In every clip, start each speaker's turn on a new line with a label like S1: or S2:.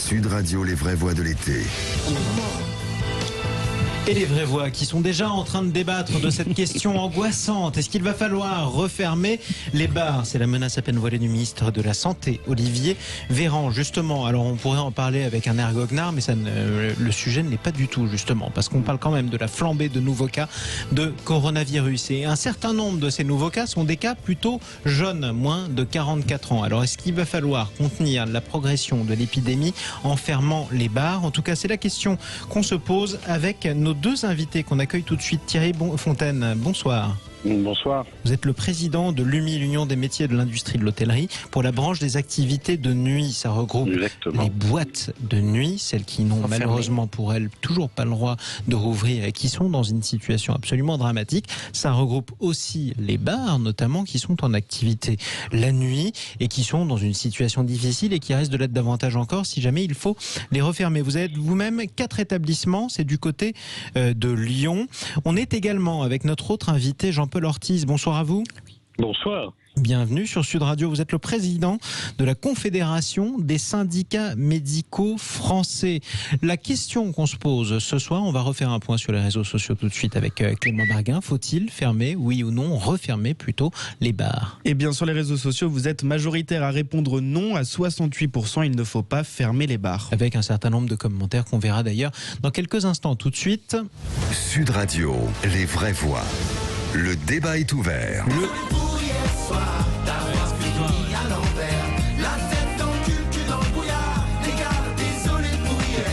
S1: Sud Radio, les vraies voix de l'été.
S2: Et les vraies voix qui sont déjà en train de débattre de cette question angoissante. Est-ce qu'il va falloir refermer les bars? C'est la menace à peine voilée du ministre de la Santé, Olivier Véran. Justement, alors on pourrait en parler avec un air goguenard, mais le sujet ne l'est pas du tout, justement, parce qu'on parle quand même de la flambée de nouveaux cas de coronavirus. Et un certain nombre de ces nouveaux cas sont des cas plutôt jeunes, moins de 44 ans. Alors est-ce qu'il va falloir contenir la progression de l'épidémie en fermant les bars? En tout cas, c'est la question qu'on se pose avec nos deux invités qu'on accueille tout de suite. Thierry Fontaine, bonsoir.
S3: Bonsoir.
S2: Vous êtes le président de l'UMI, l'Union des métiers et de l'industrie de l'hôtellerie, pour la branche des activités de nuit. Ça regroupe les boîtes de nuit, celles qui n'ont malheureusement pour elles toujours pas le droit de rouvrir et qui sont dans une situation absolument dramatique. Ça regroupe aussi les bars, notamment, qui sont en activité la nuit et qui sont dans une situation difficile et qui risquent de l'être davantage encore si jamais il faut les refermer. Vous êtes vous-même 4 établissements, c'est du côté de Lyon. On est également avec notre autre invité, Jean-Paul Ortiz. Bonsoir à vous.
S3: Bonsoir.
S2: Bienvenue sur Sud Radio. Vous êtes le président de la Confédération des syndicats médicaux français. La question qu'on se pose ce soir, on va refaire un point sur les réseaux sociaux tout de suite avec Clément Barguin. Faut-il fermer, oui ou non, refermer plutôt les bars?
S4: Eh bien, sur les réseaux sociaux, vous êtes majoritaire à répondre non à 68%. Il ne faut pas fermer les bars. Avec
S2: un certain nombre de commentaires qu'on verra d'ailleurs dans quelques instants. Tout de suite.
S1: Sud Radio, les vraies voix. Le débat est ouvert.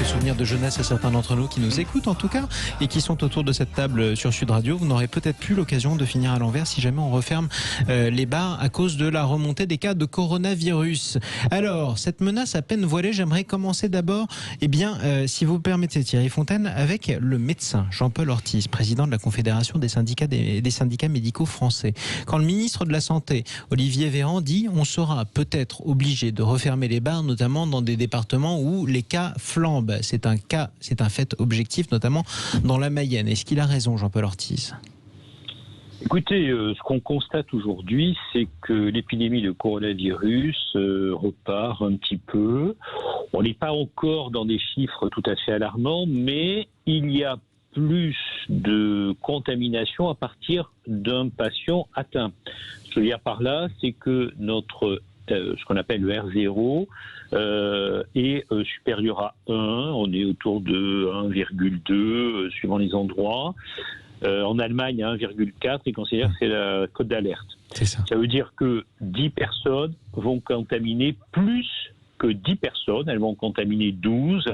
S2: Souvenirs de jeunesse à certains d'entre nous qui nous écoutent en tout cas et qui sont autour de cette table sur Sud Radio. Vous n'aurez peut-être plus l'occasion de finir à l'envers si jamais on referme les bars à cause de la remontée des cas de coronavirus. Alors, cette menace à peine voilée, j'aimerais commencer d'abord, si vous permettez Thierry Fontaine, avec le médecin Jean-Paul Ortiz, président de la Confédération des syndicats médicaux français. Quand le ministre de la Santé, Olivier Véran, dit on sera peut-être obligé de refermer les bars, notamment dans des départements où les cas flambent. C'est un fait objectif, notamment dans la Mayenne. Est-ce qu'il a raison, Jean-Paul Ortiz?
S3: Écoutez, ce qu'on constate aujourd'hui, c'est que l'épidémie de coronavirus repart un petit peu. On n'est pas encore dans des chiffres tout à fait alarmants, mais il y a plus de contamination à partir d'un patient atteint. Ce que je veux dire par là, c'est que ce qu'on appelle le R0 est supérieur à 1, on est autour de 1,2 suivant les endroits. En Allemagne, à 1,4, ils considèrent que c'est la cote d'alerte. Ça veut dire que 10 personnes vont contaminer plus que 10 personnes, elles vont contaminer 12.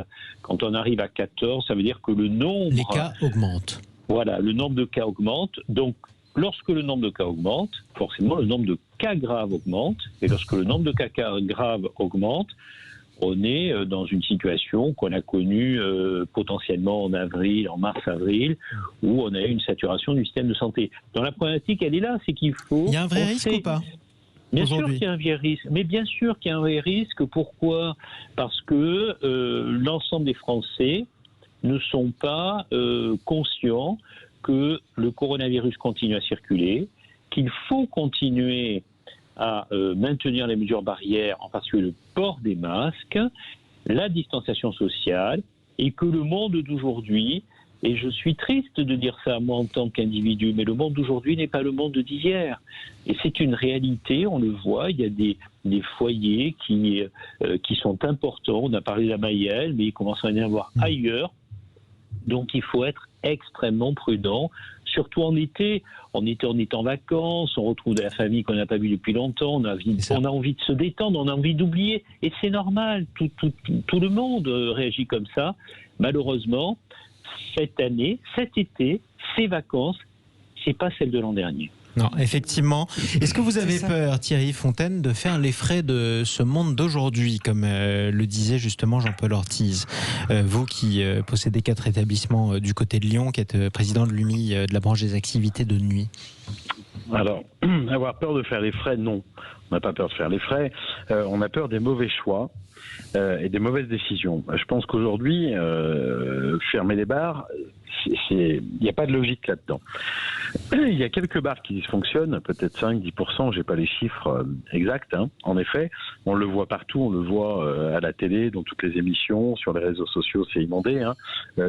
S3: Quand on arrive à 14, ça veut dire que le nombre...
S2: Les cas augmentent.
S3: Voilà, le nombre de cas augmente. Donc, lorsque le nombre de cas augmente, forcément le nombre de cas graves augmente. Et lorsque le nombre de cas graves augmente, on est dans une situation qu'on a connue potentiellement en mars-avril, où on a eu une saturation du système de santé. Donc la problématique, elle est là, c'est qu'il faut...
S2: Il y a un vrai risque ou pas?
S3: Bien sûr qu'il y a un vrai risque, mais bien sûr qu'il y a un vrai risque. Pourquoi? Parce que l'ensemble des Français ne sont pas conscients que le coronavirus continue à circuler, qu'il faut continuer à maintenir les mesures barrières, en particulier le port des masques, la distanciation sociale, et que le monde d'aujourd'hui, et je suis triste de dire ça moi en tant qu'individu, mais le monde d'aujourd'hui n'est pas le monde d'hier. Et c'est une réalité, on le voit, il y a des foyers qui sont importants. On a parlé de la Mayenne, mais il commence à y en avoir ailleurs. Donc il faut être extrêmement prudent, surtout en été. En été, on est en vacances, on retrouve de la famille qu'on n'a pas vue depuis longtemps, on a envie de se détendre, on a envie d'oublier. Et c'est normal, tout le monde réagit comme ça. Malheureusement, cette année, cet été, ces vacances, c'est pas celle de l'an dernier.
S2: Non, effectivement. Est-ce que vous avez peur, Thierry Fontaine, de faire les frais de ce monde d'aujourd'hui, comme le disait justement Jean-Paul Ortiz? Vous qui possédez 4 établissements du côté de Lyon, qui êtes président de l'UMI, de la branche des activités de nuit.
S5: Alors, avoir peur de faire les frais, non. On n'a pas peur de faire les frais. On a peur des mauvais choix et des mauvaises décisions. Je pense qu'aujourd'hui, fermer les bars, il n'y a pas de logique là-dedans. Il y a quelques bars qui dysfonctionnent, peut-être 5-10%, j'ai pas les chiffres exacts. En effet, on le voit partout, on le voit à la télé, dans toutes les émissions, sur les réseaux sociaux, c'est inondé.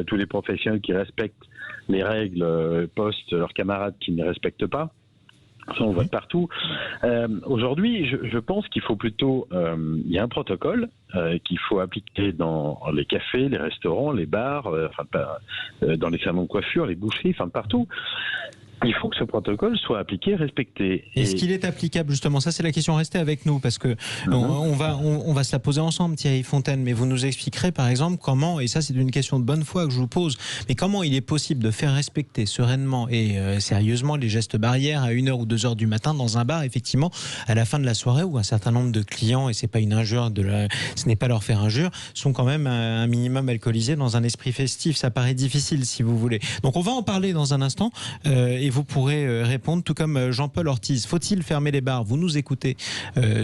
S5: Tous les professionnels qui respectent les règles postent leurs camarades qui ne les respectent pas. Ça, on le voit de partout. Aujourd'hui, je pense qu'il faut plutôt... il y a un protocole qu'il faut appliquer dans les cafés, les restaurants, les bars, dans les salons de coiffure, les boucheries, partout. Il faut que ce protocole soit appliqué, respecté.
S2: Est-ce qu'il est applicable justement? Ça, c'est la question. Restez avec nous parce que on va se la poser ensemble, Thierry Fontaine. Mais vous nous expliquerez, par exemple, comment, et ça, c'est une question de bonne foi que je vous pose, mais comment il est possible de faire respecter sereinement et sérieusement les gestes barrières à 1h ou 2h du matin dans un bar, effectivement, à la fin de la soirée où un certain nombre de clients, et c'est pas une injure, ce n'est pas leur faire injure, sont quand même un minimum alcoolisés dans un esprit festif. Ça paraît difficile, si vous voulez. Donc, on va en parler dans un instant. Et vous pourrez répondre, tout comme Jean-Paul Ortiz. Faut-il fermer les bars? Vous nous écoutez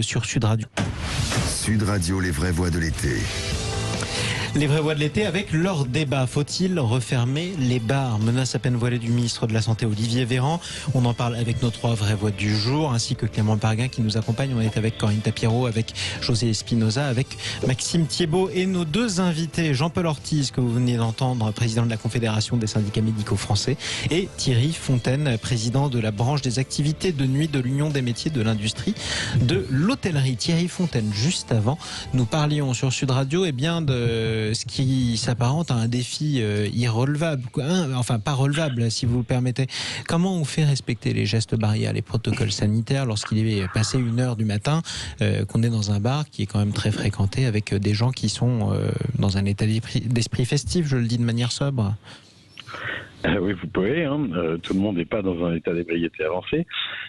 S2: sur Sud Radio.
S1: Sud Radio, les vraies voix de l'été.
S2: Les vraies voix de l'été avec leur débat. Faut-il refermer les bars? Menace à peine voilée du ministre de la Santé Olivier Véran. On en parle avec nos 3 vraies voix du jour, ainsi que Clément Parguin qui nous accompagne. On est avec Corinne Tapiro, avec José Espinoza, avec Maxime Thiebaud et nos 2 invités, Jean-Paul Ortiz, que vous venez d'entendre, président de la Confédération des syndicats médicaux français, et Thierry Fontaine, président de la branche des activités de nuit de l'Union des métiers de l'industrie de l'hôtellerie. Thierry Fontaine, juste avant, nous parlions sur Sud Radio de ce qui s'apparente à un défi irrelevable, enfin pas relevable si vous le permettez. Comment on fait respecter les gestes barrières, les protocoles sanitaires lorsqu'il est passé 1h du matin, qu'on est dans un bar qui est quand même très fréquenté avec des gens qui sont dans un état d'esprit festif, je le dis de manière sobre?
S5: Oui, vous pouvez. Tout le monde n'est pas dans un état d'ébriété avancé.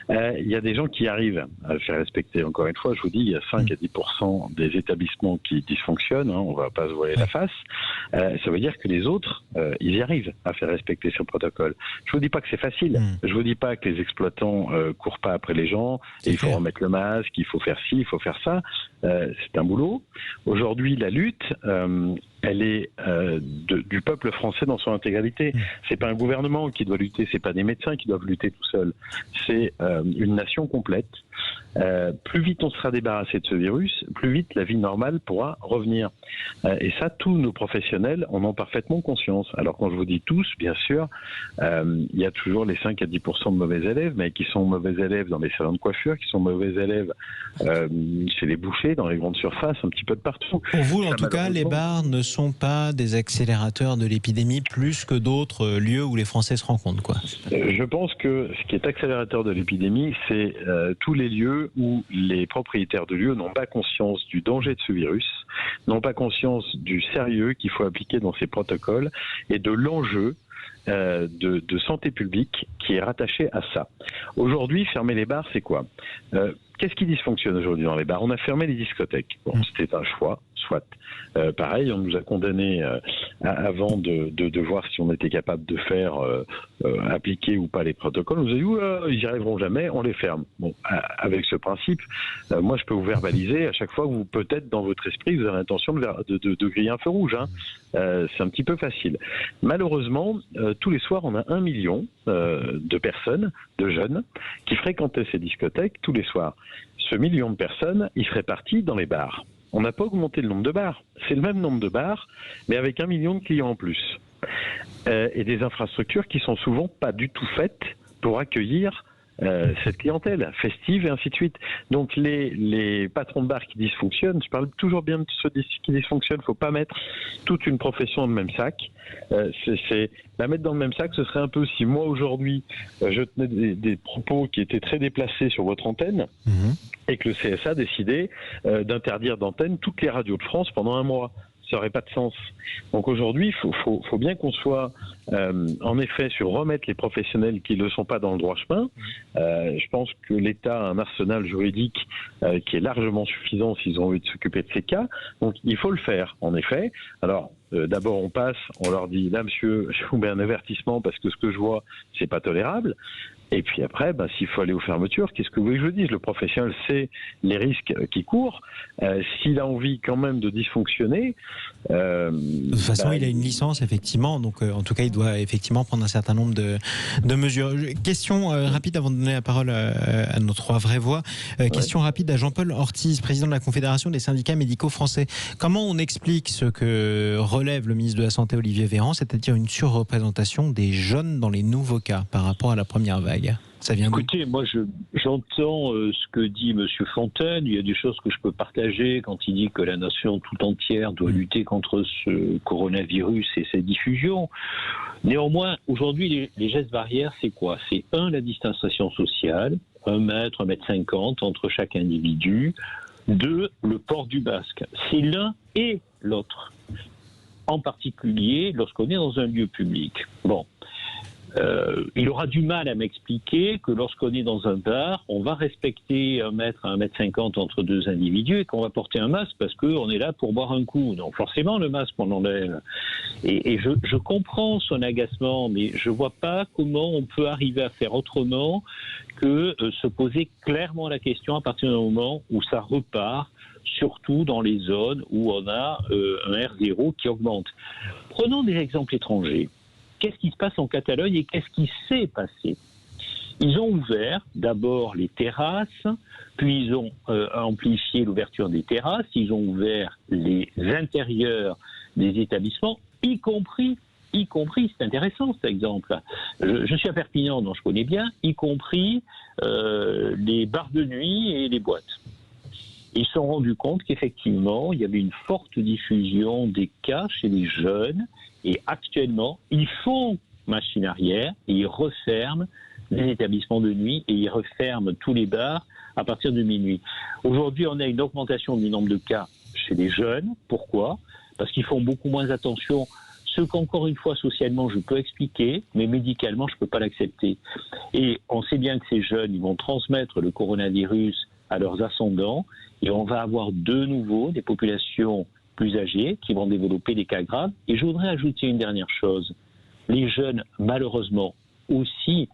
S5: Il y a des gens qui arrivent à le faire respecter. Encore une fois, je vous dis, il y a 5-10% des établissements qui dysfonctionnent. On ne va pas se voiler la face. Ça veut dire que les autres, ils y arrivent à faire respecter ce protocole. Je vous dis pas que c'est facile. Je vous dis pas que les exploitants courent pas après les gens. Et il faut remettre le masque, il faut faire ci, il faut faire ça. C'est un boulot. Aujourd'hui, la lutte, elle est du peuple français dans son intégralité. C'est pas un gouvernement qui doit lutter, c'est pas des médecins qui doivent lutter tout seuls. C'est une nation complète. Plus vite on sera débarrassé de ce virus, plus vite la vie normale pourra revenir. Et ça, tous nos professionnels en ont parfaitement conscience. Alors quand je vous dis tous, bien sûr, il y a toujours les 5-10% de mauvais élèves, mais qui sont mauvais élèves dans les salons de coiffure, qui sont mauvais élèves chez les bouchers, dans les grandes surfaces, un petit peu de partout.
S2: Pour vous, en tout cas, les bars ne sont pas des accélérateurs de l'épidémie plus que d'autres lieux où les Français se rencontrent, quoi.
S5: Je pense que ce qui est accélérateur de l'épidémie, c'est tous les lieux où les propriétaires de lieux n'ont pas conscience du danger de ce virus, n'ont pas conscience du sérieux qu'il faut appliquer dans ces protocoles et de l'enjeu de santé publique qui est rattaché à ça. Aujourd'hui, fermer les bars, c'est quoi? Qu'est-ce qui dysfonctionne aujourd'hui dans les bars? On a fermé les discothèques. Bon, c'était un choix, soit. Pareil, on nous a condamnés avant de voir si on était capable de faire appliquer ou pas les protocoles. On nous a dit, ils n'y arriveront jamais, on les ferme. Bon, avec ce principe, moi je peux vous verbaliser à chaque fois que vous, peut-être dans votre esprit, vous avez l'intention de griller un feu rouge. C'est un petit peu facile. Malheureusement, tous les soirs, on a 1 million de personnes, de jeunes, qui fréquentaient ces discothèques tous les soirs. Ce million de personnes, ils seraient partis dans les bars. On n'a pas augmenté le nombre de bars. C'est le même nombre de bars, mais avec 1 million de clients en plus. Et des infrastructures qui sont souvent pas du tout faites pour accueillir cette clientèle festive et ainsi de suite. Donc les patrons de bars qui dysfonctionnent, je parle toujours bien de ceux qui dysfonctionnent, il ne faut pas mettre toute une profession dans le même sac. La mettre dans le même sac, ce serait un peu si moi aujourd'hui je tenais des propos qui étaient très déplacés sur votre antenne et que le CSA décidait d'interdire d'antenne toutes les radios de France pendant 1 mois. Ça n'aurait pas de sens. Donc aujourd'hui, il faut bien qu'on soit en effet sur remettre les professionnels qui ne le sont pas dans le droit chemin. Je pense que l'État a un arsenal juridique qui est largement suffisant s'ils ont envie de s'occuper de ces cas. Donc il faut le faire, en effet. Alors d'abord on passe, on leur dit là monsieur, je vous mets un avertissement parce que ce que je vois, c'est pas tolérable. Et puis après, s'il faut aller aux fermetures, qu'est-ce que vous voulez que je dise? Le professionnel sait les risques qu'il court. S'il a envie quand même de dysfonctionner...
S2: de toute façon, il a une licence, effectivement. Donc, en tout cas, il doit effectivement prendre un certain nombre de mesures. Question rapide avant de donner la parole à nos trois vraies voix. Question rapide à Jean-Paul Ortiz, président de la Confédération des syndicats médicaux français. Comment on explique ce que relève le ministre de la Santé, Olivier Véran, c'est-à-dire une surreprésentation des jeunes dans les nouveaux cas par rapport à la première vague? Ça vient d'où?
S3: Écoutez, moi j'entends ce que dit M. Fontaine. Il y a des choses que je peux partager quand il dit que la nation tout entière doit lutter contre ce coronavirus et ses diffusions. Néanmoins, aujourd'hui, les gestes barrières, c'est quoi? C'est la distanciation sociale, 1 mètre, 1,50 m entre chaque individu. 2, le port du masque. C'est l'un et l'autre. En particulier lorsqu'on est dans un lieu public. Bon. Il aura du mal à m'expliquer que lorsqu'on est dans un bar, on va respecter 1 mètre à 1,50 m entre 2 individus et qu'on va porter un masque parce qu'on est là pour boire un coup. Donc forcément, le masque, on l'enlève. Et je comprends son agacement, mais je ne vois pas comment on peut arriver à faire autrement que se poser clairement la question à partir du moment où ça repart, surtout dans les zones où on a un R0 qui augmente. Prenons des exemples étrangers. Qu'est-ce qui se passe en Catalogne et qu'est-ce qui s'est passé? Ils ont ouvert d'abord les terrasses, puis ils ont amplifié l'ouverture des terrasses, ils ont ouvert les intérieurs des établissements, y compris, c'est intéressant cet exemple, je suis à Perpignan, donc je connais bien, y compris les bars de nuit et les boîtes. Ils se sont rendus compte qu'effectivement, il y avait une forte diffusion des cas chez les jeunes. Et actuellement, ils font machine arrière et ils referment les établissements de nuit et ils referment tous les bars à partir de minuit. Aujourd'hui, on a une augmentation du nombre de cas chez les jeunes. Pourquoi? Parce qu'ils font beaucoup moins attention. Ce qu'encore une fois, socialement, je peux expliquer, mais médicalement, je ne peux pas l'accepter. Et on sait bien que ces jeunes, ils vont transmettre le coronavirus à leurs ascendants et on va avoir de nouveau des populations plus âgés qui vont développer des cas graves. Et je voudrais ajouter une dernière chose. Les jeunes, malheureusement, aussi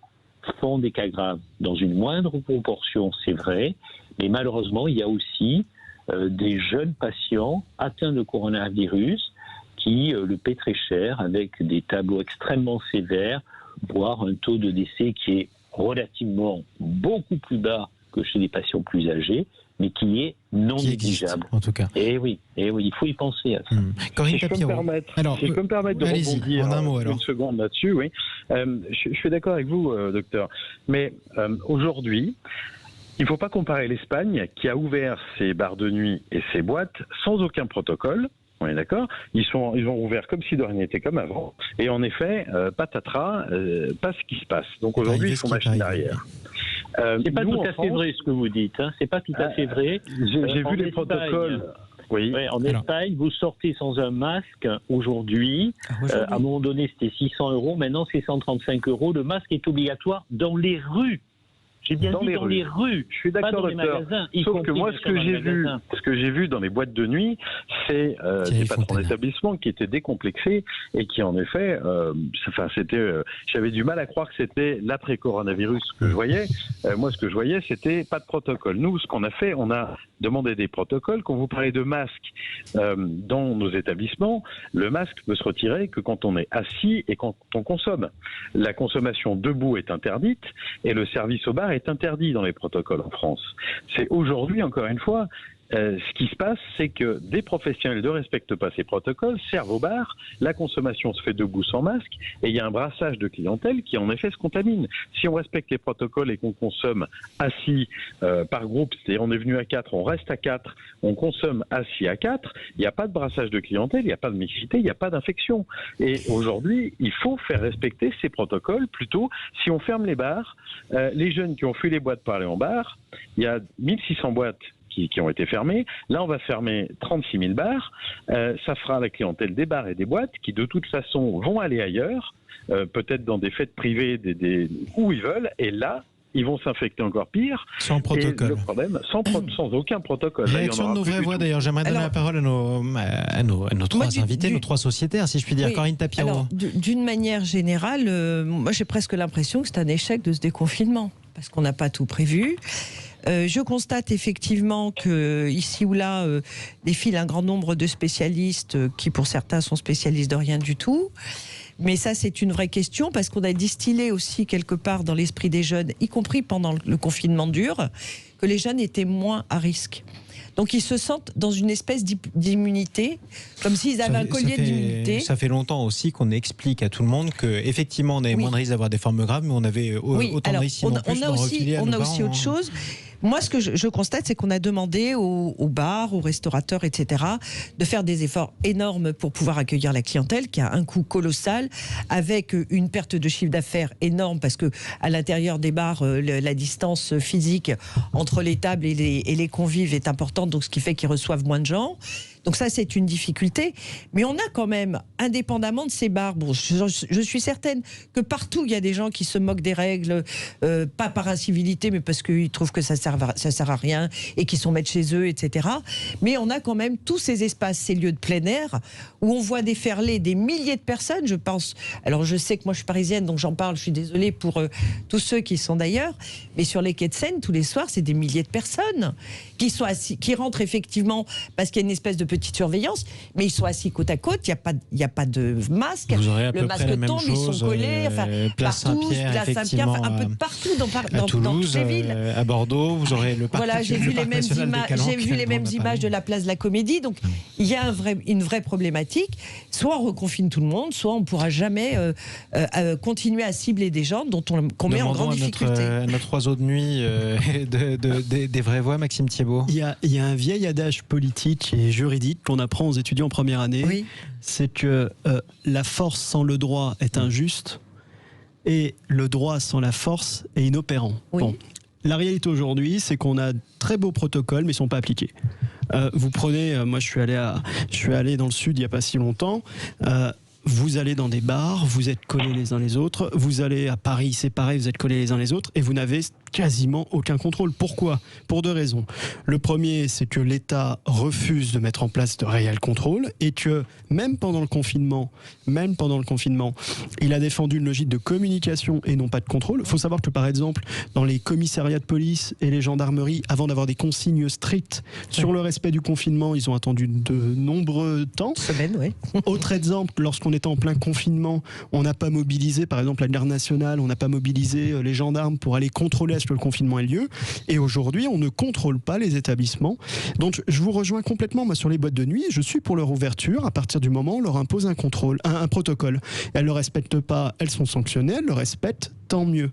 S3: font des cas graves dans une moindre proportion, c'est vrai, mais malheureusement, il y a aussi des jeunes patients atteints de coronavirus qui le paient très cher avec des tableaux extrêmement sévères, voire un taux de décès qui est relativement beaucoup plus bas que chez les patients plus âgés, mais qui est non négligeable.
S2: En tout cas.
S3: Et oui, il faut y penser à ça.
S2: Corinne
S5: Si je peux me permettre de rebondir
S2: en un mot,
S5: une seconde là-dessus, oui. Je suis d'accord avec vous, docteur. Mais aujourd'hui, il ne faut pas comparer l'Espagne, qui a ouvert ses bars de nuit et ses boîtes sans aucun protocole. On est d'accord. Ils ont ouvert comme si de rien n'était, comme avant. Et en effet, patatras, pas ce qui se passe. Donc aujourd'hui, ils font machine arrière.
S3: C'est pas tout à fait vrai ce que vous dites. Hein. C'est pas tout à fait vrai.
S5: J'ai vu les protocoles. Oui.
S3: Ouais, en Espagne, vous sortez sans un masque aujourd'hui. À un moment donné, c'était 600 €. Maintenant, c'est 135 €. Le masque est obligatoire dans les rues. J'ai bien dit dans les rues.
S5: Je suis d'accord, docteur. Sauf que moi, ce que j'ai vu dans les boîtes de nuit, c'est des patrons d'établissement qui étaient décomplexés et qui, en effet, j'avais du mal à croire que c'était l'après-coronavirus que je voyais. Moi, ce que je voyais, c'était pas de protocole. Nous, ce qu'on a fait, on a demandé des protocoles. Quand vous parlez de masques dans nos établissements, le masque peut se retirer que quand on est assis et quand on consomme. La consommation debout est interdite et le service au bar est interdit dans les protocoles en France. C'est aujourd'hui, encore une fois, ce qui se passe, c'est que des professionnels ne respectent pas ces protocoles, servent au bar, la consommation se fait debout sans masque, et il y a un brassage de clientèle qui en effet se contamine. Si on respecte les protocoles et qu'on consomme assis par groupe, c'est-à-dire on est venu à 4, on reste à 4, on consomme assis à 4, il n'y a pas de brassage de clientèle, il n'y a pas de mixité, il n'y a pas d'infection. Et aujourd'hui, il faut faire respecter ces protocoles. Plutôt, si on ferme les bars, les jeunes qui ont fui les boîtes pour aller en bar, il y a 1600 boîtes qui ont été fermés. Là, on va fermer 36 000 bars. Ça fera la clientèle des bars et des boîtes qui, de toute façon, vont aller ailleurs, peut-être dans des fêtes privées où ils veulent. Et là, ils vont s'infecter encore pire.
S2: Sans
S5: Et
S2: protocole.
S5: le problème, sans aucun protocole. Là, il y en
S2: Réaction de
S5: aura
S2: nos
S5: plus
S2: vraies
S5: du
S2: voix
S5: tout.
S2: d'ailleurs. J'aimerais donner
S6: Alors-
S2: la parole à nos trois invités, nos trois sociétaires, si je puis dire.
S6: Oui.
S2: Corinne Tapiro.
S6: Alors, d'une manière générale, moi j'ai presque l'impression que c'est un échec de ce déconfinement, parce qu'on n'a pas tout prévu. Je constate effectivement que ici ou là défile un grand nombre de spécialistes qui pour certains sont spécialistes de rien du tout. Mais ça c'est une vraie question parce qu'on a distillé aussi quelque part dans l'esprit des jeunes, y compris pendant le confinement dur, que les jeunes étaient moins à risque. Donc ils se sentent dans une espèce d'immunité, comme s'ils avaient un collier d'immunité.
S2: Ça fait longtemps aussi qu'on explique à tout le monde qu'effectivement on avait moins de risques d'avoir des formes graves, mais on avait autant de risques sinon plus de reculer à nos
S6: aussi
S2: parents,
S6: autre chose. Moi, ce que je constate, c'est qu'on a demandé aux bars, aux restaurateurs, etc., de faire des efforts énormes pour pouvoir accueillir la clientèle, qui a un coût colossal, avec une perte de chiffre d'affaires énorme, parce que à l'intérieur des bars, la distance physique entre les tables et les convives est importante, donc ce qui fait qu'ils reçoivent moins de gens. Donc ça, c'est une difficulté. Mais on a quand même, indépendamment de ces bars, bon, je suis certaine que partout, il y a des gens qui se moquent des règles, pas par incivilité, mais parce qu'ils trouvent que ça sert à rien et qu'ils sont maîtres chez eux, etc. Mais on a quand même tous ces espaces, ces lieux de plein air, où on voit déferler des milliers de personnes, je pense. Alors je sais que moi, je suis parisienne, donc j'en parle, je suis désolée pour tous ceux qui sont d'ailleurs, mais sur les quais de Seine, tous les soirs, c'est des milliers de personnes qui sont assis, qui rentrent effectivement parce qu'il y a une espèce de petite surveillance, mais ils sont assis côte à côte, il n'y a pas de masque.
S2: Vous aurez à peu
S6: le
S2: près
S6: masque
S2: la même
S6: tombe, ils
S2: chose,
S6: sont collés, enfin,
S2: Place
S6: partout,
S2: Saint-Pierre,
S6: place Saint-Pierre, enfin, un peu de partout
S2: à
S6: dans
S2: Toulouse,
S6: toutes les villes.
S2: à Bordeaux, vous aurez le parc.
S6: Voilà, j'ai vu les mêmes images de la place de la Comédie, donc il y a une vraie problématique. Soit on reconfine tout le monde, soit on ne pourra jamais continuer à cibler des gens qu'on met en grande difficulté.
S2: À notre oiseau de nuit des vraies voix, Maxime Thiebaud.
S7: Il y a un vieil adage politique et juridique qu'on apprend aux étudiants en première année.
S6: Oui.
S7: C'est que la force sans le droit est injuste et le droit sans la force est inopérant.
S6: Oui.
S7: Bon. La réalité aujourd'hui, c'est qu'on a très beaux protocoles, mais ils ne sont pas appliqués. Vous prenez, moi je suis allé dans le sud il n'y a pas si longtemps. Vous allez dans des bars, vous êtes collés les uns les autres. Vous allez à Paris, c'est pareil, vous êtes collés les uns les autres et vous n'avez quasiment aucun contrôle. Pourquoi ? Pour deux raisons. Le premier, c'est que l'État refuse de mettre en place de réels contrôles et que même pendant le confinement, il a défendu une logique de communication et non pas de contrôle. Il faut savoir que par exemple, dans les commissariats de police et les gendarmeries, avant d'avoir des consignes strictes sur le respect du confinement, ils ont attendu de nombreux temps.
S6: Semaine, oui.
S7: Autre exemple, lorsqu'on était en plein confinement, on n'a pas mobilisé, par exemple, la garde nationale, on n'a pas mobilisé les gendarmes pour aller contrôler à ce que le confinement ait lieu. Et aujourd'hui, on ne contrôle pas les établissements. Donc, je vous rejoins complètement, moi, sur les boîtes de nuit. Je suis pour leur ouverture à partir du moment où on leur impose un contrôle, un protocole. Elles ne le respectent pas, elles sont sanctionnées. Elles le respectent, tant mieux.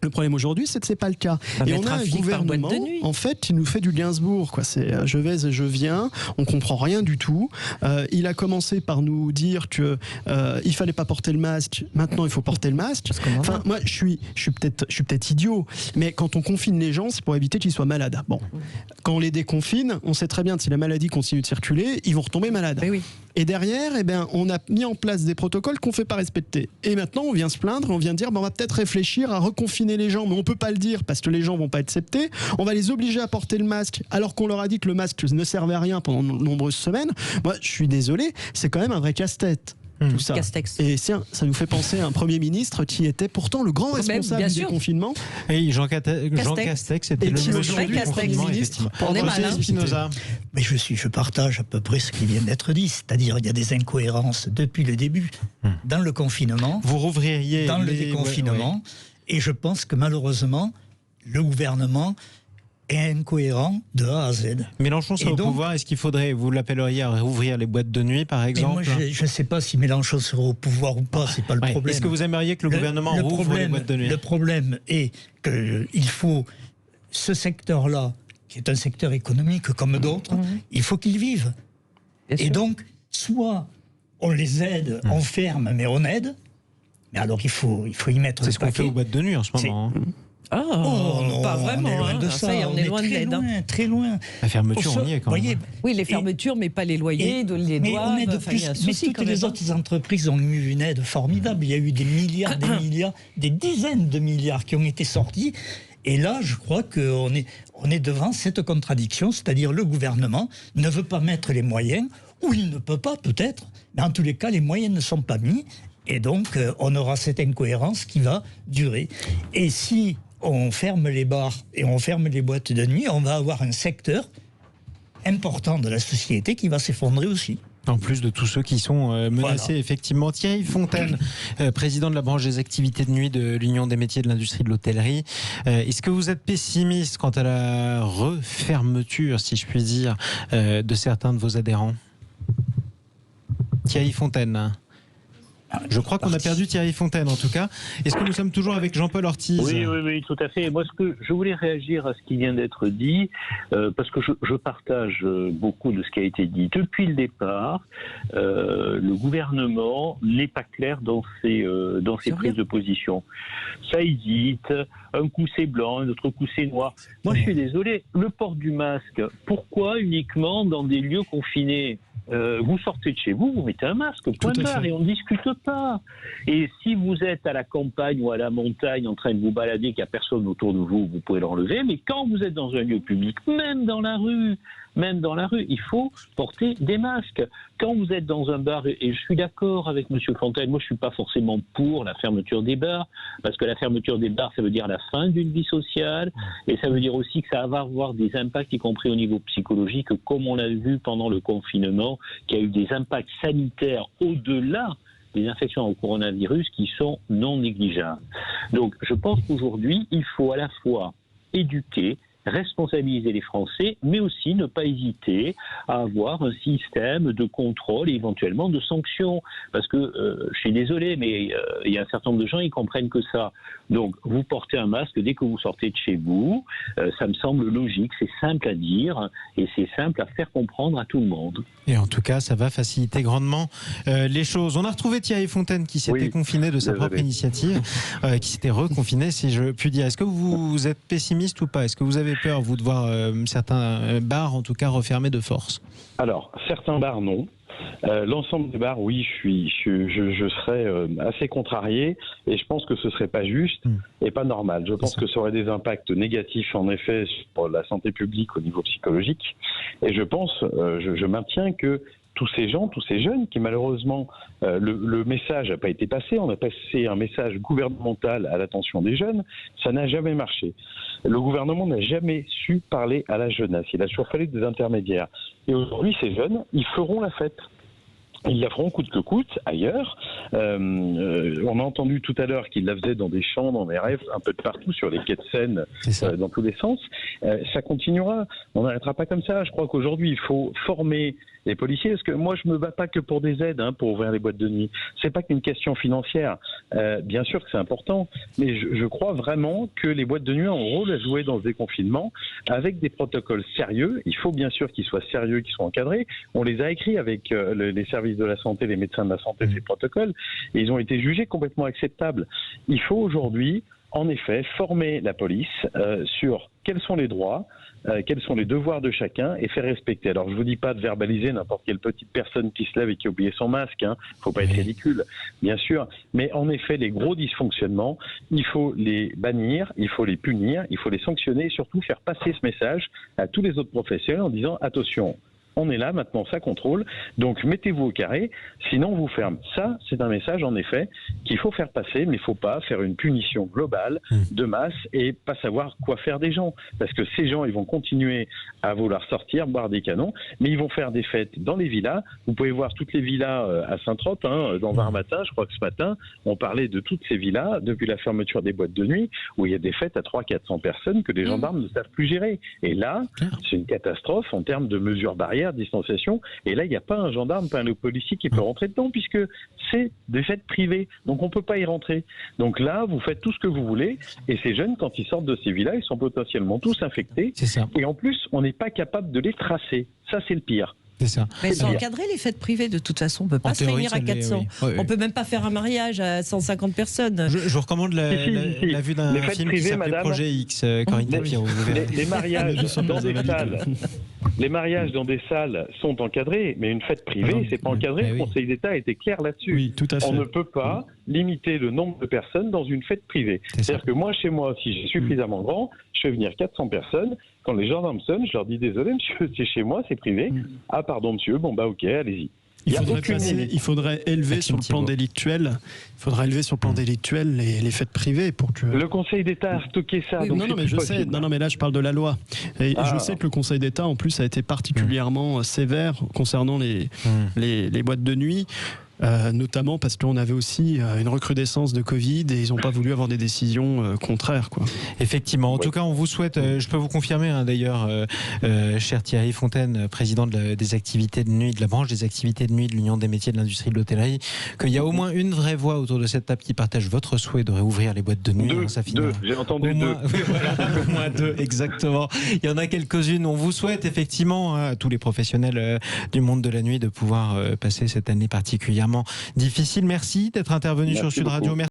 S7: Le problème aujourd'hui, c'est que c'est pas le cas. Et on a un gouvernement, en fait, qui nous fait du Gainsbourg, quoi. C'est je vais et je viens. On comprend rien du tout. Il a commencé par nous dire que il fallait pas porter le masque. Maintenant, il faut porter le masque. Enfin, moi, je suis peut-être idiot, mais quand on confine les gens, c'est pour éviter qu'ils soient malades. Bon, quand on les déconfine, on sait très bien que si la maladie continue de circuler, ils vont retomber malades.
S6: Oui.
S7: Et derrière, eh ben, on a mis en place des protocoles qu'on ne fait pas respecter. Et maintenant, on vient se plaindre, on vient dire, on va peut-être réfléchir à reconfiner les gens, mais on ne peut pas le dire parce que les gens ne vont pas accepter. On va les obliger à porter le masque, alors qu'on leur a dit que le masque ne servait à rien pendant de nombreuses semaines. Moi, je suis désolé, c'est quand même un vrai casse-tête. Tout ça.
S6: Castex.
S7: Et ça nous fait penser à un Premier ministre qui était pourtant le grand responsable du déconfinement.
S2: Et Jean Castex était le monsieur du confinement, effectivement.
S6: On est mal, hein.
S2: Spinoza.
S8: Mais je partage à peu près ce qui vient d'être dit, c'est-à-dire il y a des incohérences depuis le début dans le confinement,
S2: vous rouvririez
S8: dans le déconfinement, et je pense que malheureusement le gouvernement est incohérent de A à Z.
S2: Mélenchon sera au pouvoir, est-ce qu'il faudrait, vous l'appelleriez à rouvrir les boîtes de nuit, par exemple?
S8: Moi, je ne sais pas si Mélenchon sera au pouvoir ou pas, c'est pas le problème.
S2: Est-ce que vous aimeriez que le gouvernement rouvre les boîtes de nuit?
S8: Le problème est qu'il faut ce secteur-là, qui est un secteur économique comme d'autres, il faut qu'ils vivent. Et donc, soit on les aide, on ferme, mais on aide, mais alors il faut y mettre
S2: C'est ce qu'on fait aux boîtes de nuit en ce moment.
S6: Oh, non, pas vraiment.
S8: On est loin de ça.
S6: On est loin de l'aide.
S8: Très loin.
S2: La fermeture, on y est quand même.
S6: Oui, les fermetures, mais pas les loyers, les
S8: mais
S6: doigts.
S8: on aide plus. Mais toutes les autres entreprises ont eu une aide formidable. Il y a eu des milliards, des dizaines de milliards qui ont été sortis. Et là, je crois qu'on est devant cette contradiction, c'est-à-dire le gouvernement ne veut pas mettre les moyens, ou il ne peut pas peut-être, mais en tous les cas, les moyens ne sont pas mis, et donc on aura cette incohérence qui va durer. Et si on ferme les bars et on ferme les boîtes de nuit, on va avoir un secteur important de la société qui va s'effondrer aussi.
S2: En plus de tous ceux qui sont menacés,
S8: Voilà.
S2: Effectivement. Thierry Fontaine, président de la branche des activités de nuit de l'Union des métiers de l'industrie de l'hôtellerie. Est-ce que vous êtes pessimiste quant à la refermeture, si je puis dire, de certains de vos adhérents? Thierry Fontaine. Je crois qu'on a perdu Thierry Fontaine, en tout cas. Est-ce que nous sommes toujours avec Jean-Paul Ortiz?
S3: Oui, tout à fait. Moi, je voulais réagir à ce qui vient d'être dit, parce que je partage beaucoup de ce qui a été dit. Depuis le départ, le gouvernement n'est pas clair dans ses prises de position. Ça hésite, un coup c'est blanc, un autre coup c'est noir. Moi, je suis désolé, le port du masque, pourquoi uniquement dans des lieux confinés? Vous sortez de chez vous, vous mettez un masque, point barre, et on ne discute pas. Et si vous êtes à la campagne ou à la montagne en train de vous balader, qu'il n'y a personne autour de vous, vous pouvez l'enlever. Mais quand vous êtes dans un lieu public, même dans la rue, il faut porter des masques. Quand vous êtes dans un bar, et je suis d'accord avec M. Fontaine, moi je ne suis pas forcément pour la fermeture des bars, parce que la fermeture des bars, ça veut dire la fin d'une vie sociale, et ça veut dire aussi que ça va avoir des impacts, y compris au niveau psychologique, comme on l'a vu pendant le confinement, qu'il y a eu des impacts sanitaires au-delà des infections au coronavirus qui sont non négligeables. Donc je pense qu'aujourd'hui, il faut à la fois éduquer, responsabiliser les Français, mais aussi ne pas hésiter à avoir un système de contrôle et éventuellement de sanctions. Parce que, je suis désolé, mais il y a un certain nombre de gens, ils comprennent que ça. Donc, vous portez un masque dès que vous sortez de chez vous, ça me semble logique, c'est simple à dire, et c'est simple à faire comprendre à tout le monde.
S2: Et en tout cas, ça va faciliter grandement les choses. On a retrouvé Thierry Fontaine qui s'était confiné de sa propre initiative, qui s'était reconfiné, si je puis dire. Est-ce que vous êtes pessimiste ou pas? Est-ce que vous avez peur, vous, de voir certains bars, en tout cas, refermés de force?
S5: Alors, certains bars, non. L'ensemble des bars, oui, je serais assez contrarié, et je pense que ce serait pas juste et pas normal. Je pense que ça aurait des impacts négatifs, en effet, sur la santé publique au niveau psychologique. Et je pense, je maintiens que tous ces gens, tous ces jeunes qui malheureusement, le message n'a pas été passé, on a passé un message gouvernemental à l'attention des jeunes, ça n'a jamais marché. Le gouvernement n'a jamais su parler à la jeunesse, il a toujours fallu des intermédiaires. Et aujourd'hui, ces jeunes, ils feront la fête. Ils la feront coûte que coûte ailleurs. On a entendu tout à l'heure qu'ils la faisaient dans des champs, dans des rêves, un peu de partout, sur les quais de Seine, dans tous les sens. Ça continuera. On n'arrêtera pas comme ça. Je crois qu'aujourd'hui, il faut former les policiers, parce que moi, je me bats pas que pour des aides pour ouvrir les boîtes de nuit. C'est pas qu'une question financière. Bien sûr que c'est important, mais je crois vraiment que les boîtes de nuit ont un rôle à jouer dans ce déconfinement, avec des protocoles sérieux. Il faut bien sûr qu'ils soient sérieux, qu'ils soient encadrés. On les a écrits avec les services de la santé, les médecins de la santé, ces protocoles, et ils ont été jugés complètement acceptables. Il faut aujourd'hui, en effet, former la police sur quels sont les droits, quels sont les devoirs de chacun, et faire respecter. Alors, je ne vous dis pas de verbaliser n'importe quelle petite personne qui se lève et qui a oublié son masque, il ne faut pas être ridicule, bien sûr, mais en effet, les gros dysfonctionnements, il faut les bannir, il faut les punir, il faut les sanctionner, et surtout faire passer ce message à tous les autres professionnels en disant « Attention, on est là, maintenant ça contrôle, donc mettez-vous au carré, sinon on vous ferme. » Ça, c'est un message en effet qu'il faut faire passer, mais il ne faut pas faire une punition globale de masse et pas savoir quoi faire des gens. Parce que ces gens, ils vont continuer à vouloir sortir, boire des canons, mais ils vont faire des fêtes dans les villas. Vous pouvez voir toutes les villas à Saint-Trope, dans Var matin, je crois que ce matin, on parlait de toutes ces villas depuis la fermeture des boîtes de nuit, où il y a des fêtes à 300-400 personnes que les gendarmes ne savent plus gérer. Et là, c'est une catastrophe en termes de mesures barrières, distanciation, et là il n'y a pas un gendarme, pas un policier qui peut rentrer dedans, puisque c'est des fêtes privées, donc on ne peut pas y rentrer. Donc là, vous faites tout ce que vous voulez, et ces jeunes, quand ils sortent de ces villas, ils sont potentiellement tous infectés, et en plus, on n'est pas capable de les tracer. Ça, c'est le pire.
S2: C'est ça.
S6: Mais elles sont encadrées, les fêtes privées, de toute façon. On ne peut pas se réunir à 400. On ne peut même pas faire un mariage à 150 personnes.
S2: Je vous recommande la vue d'un film qui s'appelait Projet X, Corinne Tapiro.
S5: Les mariages dans des salles... Les mariages dans des salles sont encadrés, mais une fête privée, c'est pas encadré. Le Conseil d'État a été clair là-dessus.
S7: Oui, tout à fait.
S5: On ne peut pas limiter le nombre de personnes dans une fête privée. C'est-à-dire que moi, chez moi, si j'ai suffisamment grand, je fais venir 400 personnes. Quand les gendarmes sonnent, je leur dis désolé monsieur, c'est chez moi, c'est privé. Ah pardon monsieur, bon bah ok, allez-y.
S7: Il faudrait élever sur le plan délictuel. Il faudrait élever sur le plan délictuel les fêtes privées pour que.
S5: Le Conseil d'État a stocké ça.
S7: Oui,
S5: donc
S7: non, mais je sais. Non, mais là, je parle de la loi. Et je sais que le Conseil d'État, en plus, a été particulièrement sévère concernant les boîtes de nuit. Notamment parce qu'on avait aussi une recrudescence de Covid et ils n'ont pas voulu avoir des décisions contraires, quoi.
S2: Effectivement. En tout cas, on vous souhaite, je peux vous confirmer d'ailleurs, cher Thierry Fontaine, président des activités de nuit, de la branche des activités de nuit de l'Union des métiers de l'industrie de l'hôtellerie, qu'il y a au moins une vraie voix autour de cette table qui partage votre souhait de réouvrir les boîtes de nuit.
S5: Deux, j'ai entendu deux.
S2: Au moins deux, exactement. Il y en a quelques-unes. On vous souhaite effectivement à tous les professionnels du monde de la nuit de pouvoir passer cette année particulièrement difficile. Merci d'être intervenu sur Sud Radio. Merci.